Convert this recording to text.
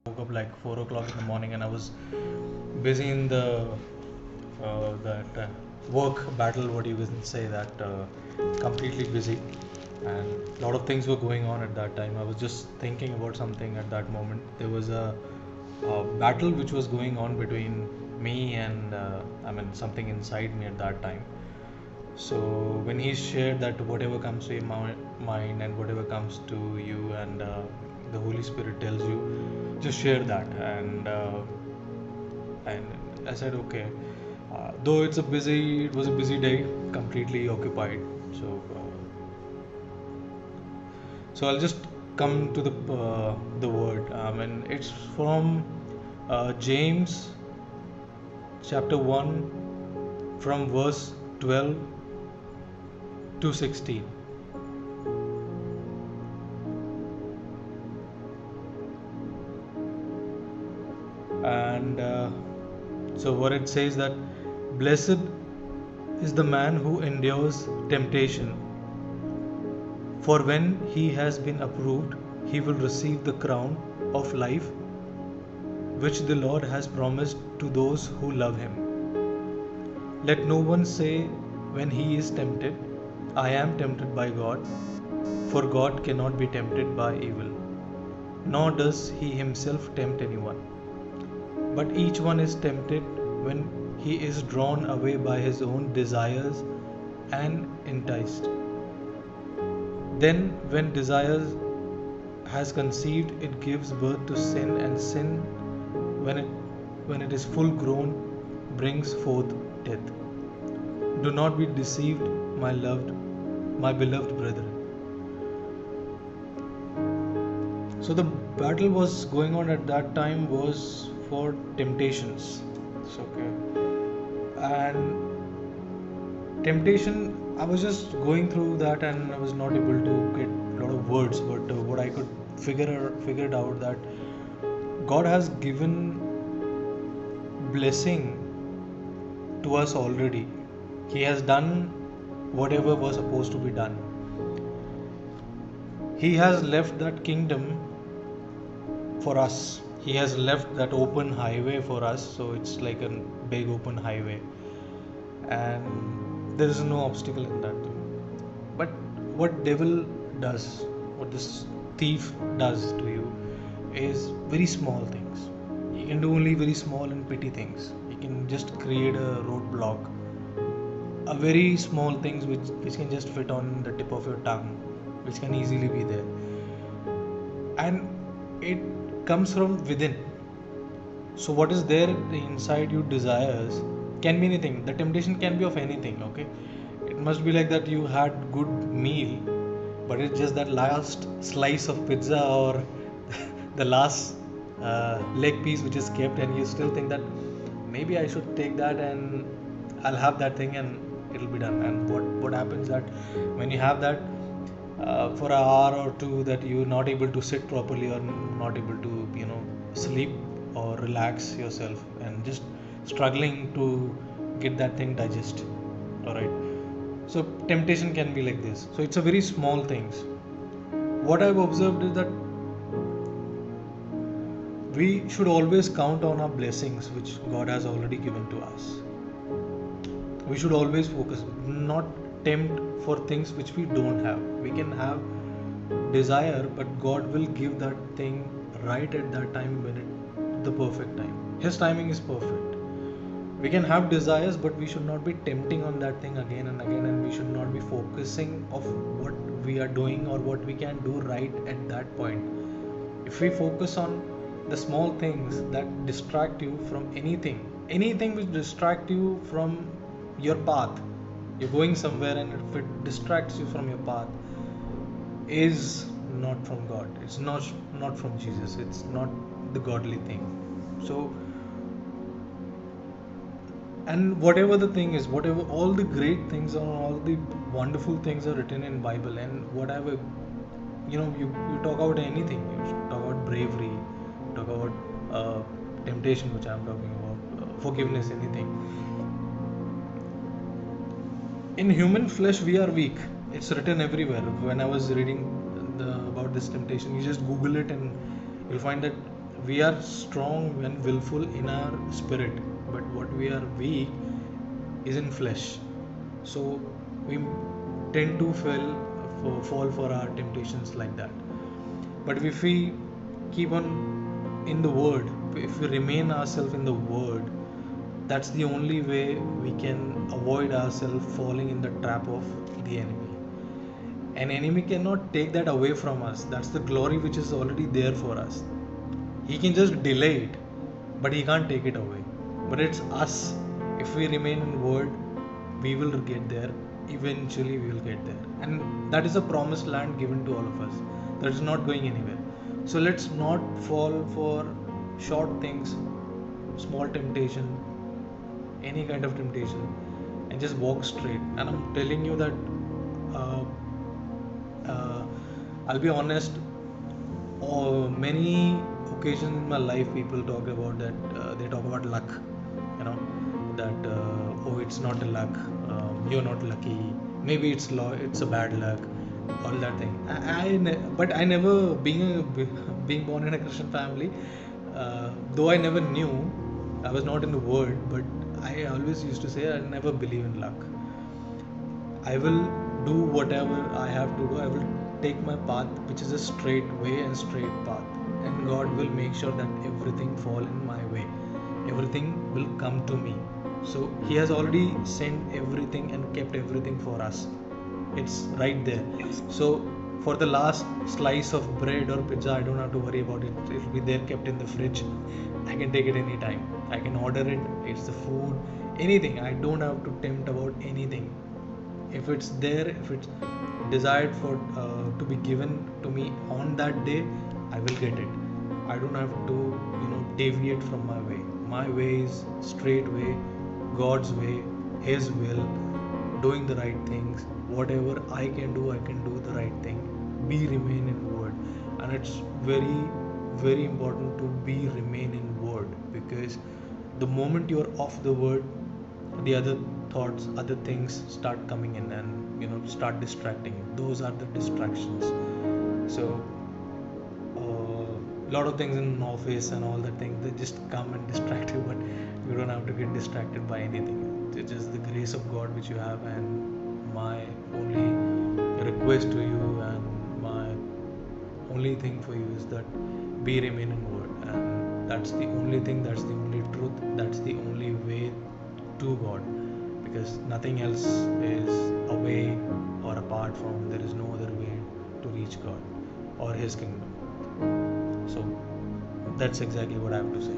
woke up like 4 o'clock in the morning, and I was busy in the that work battle. What you can say that completely busy, and a lot of things were going on at that time. I was just thinking about something at that moment. There was a battle which was going on between me and something inside me at that time. So when he shared that whatever comes to your mind and whatever comes to you, and the Holy Spirit tells you, just share that. And I said okay. Though it was a busy day, completely occupied. So I'll just come to the word. It's from James chapter 1, from verse 12 to 16. And so what it says that, blessed is the man who endures temptation, for when he has been approved, he will receive the crown of life which the Lord has promised to those who love him. Let no one say when he is tempted, I am tempted by God, for God cannot be tempted by evil, nor does he himself tempt anyone. But each one is tempted when he is drawn away by his own desires and enticed. Then, when desire has conceived, it gives birth to sin, and sin, when it when it is full grown, brings forth death. Do not be deceived, my beloved brethren. So the battle was going on at that time was for temptations. It's okay. And temptation, I was just going through that, and I was not able to get a lot of words. But what I could figure it out, that God has given blessing to us already. He has done whatever was supposed to be done. He has left that kingdom for us. He has left that open highway for us. So it's like a big open highway, and there is no obstacle in that. But what devil does, what this thief does to you, is very small things. He can do only very small and petty things. He can just create a roadblock, a very small things which can just fit on the tip of your tongue, which can easily be there, and it comes from within. So what is there inside you desires can be anything. The temptation can be of anything. Okay, it must be like that you had good meal, but it's just that last slice of pizza, or the last leg piece which is kept, and you still think that maybe I should take that and I'll have that thing and it'll be done. And what happens that when you have that for an hour or two, that you're not able to sit properly, or not able to sleep or relax yourself, and just struggling to get that thing digest. All right. So temptation can be like this. So it's a very small things. What I've observed is that we should always count on our blessings which God has already given to us. We should always focus, not tempt for things which we don't have. We can have desire, but God will give that thing right at that time, when the perfect time. His timing is perfect. We can have desires, but we should not be tempting on that thing again and again, and we should not be focusing of what we are doing or what we can do right at that point. If we focus on the small things that distract you from anything which distract you from your path, you're going somewhere, and if it distracts you from your path, is not from God. It's not from Jesus. It's not the godly thing. So, and whatever the thing is, whatever all the great things or all the wonderful things are written in Bible, and whatever you talk about anything, you talk about bravery, you talk about temptation, which I'm talking about, forgiveness, anything. In human flesh we are weak. It's written everywhere. When I was reading about this temptation, you just Google it, and you'll find that we are strong and willful in our spirit, but what we are weak is in flesh. So we tend to fall for our temptations like that. But if we keep on in the word, if we remain ourselves in the word, that's the only way we can avoid ourselves falling in the trap of the enemy. An enemy cannot take that away from us. That's the glory which is already there for us. He can just delay it, but he can't take it away. But it's us. If we remain in word, we will get there. Eventually we will get there. And that is a promised land given to all of us. That is not going anywhere. So let's not fall for short things, small temptation, any kind of temptation, and just walk straight. And I'm telling you that uh, uh, I'll be honest, many occasions in my life people talk about that, they talk about luck, you know, that oh, it's not a luck, you're not lucky, maybe it's a bad luck, all that thing. But I never, being born in a Christian family, though I never knew, I was not in the word, but I always used to say I never believe in luck. I will do whatever I have to do. I will take my path, which is a straight way and straight path, and God will make sure that everything fall in my way. Everything will come to me. So He has already sent everything and kept everything for us. It's right there. So for the last slice of bread or pizza, I don't have to worry about it. It'll be there, kept in the fridge. I can take it anytime. I can order it. It's the food, anything. I don't have to tempt about anything. If it's there, if it's desired for to be given to me on that day, I will get it. I don't have to, deviate from my way. My way is straight way, God's way, His will, doing the right things. Whatever I can do, I can do the right thing. Be remain in word. And it's very, very important to be remain in word, because the moment you're off the word, the other thoughts, other things start coming in, and start distracting you. Those are the distractions. So a lot of things in office and all that thing, they just come and distract you, but you don't have to get distracted by anything. It's just the grace of God which you have. And my only request to you, and my only thing for you, is that be remain in word. And that's the only thing, that's the only truth, that's the only way to God, because nothing else is away or apart from, there is no other way to reach God or His kingdom. So that's exactly what I have to say.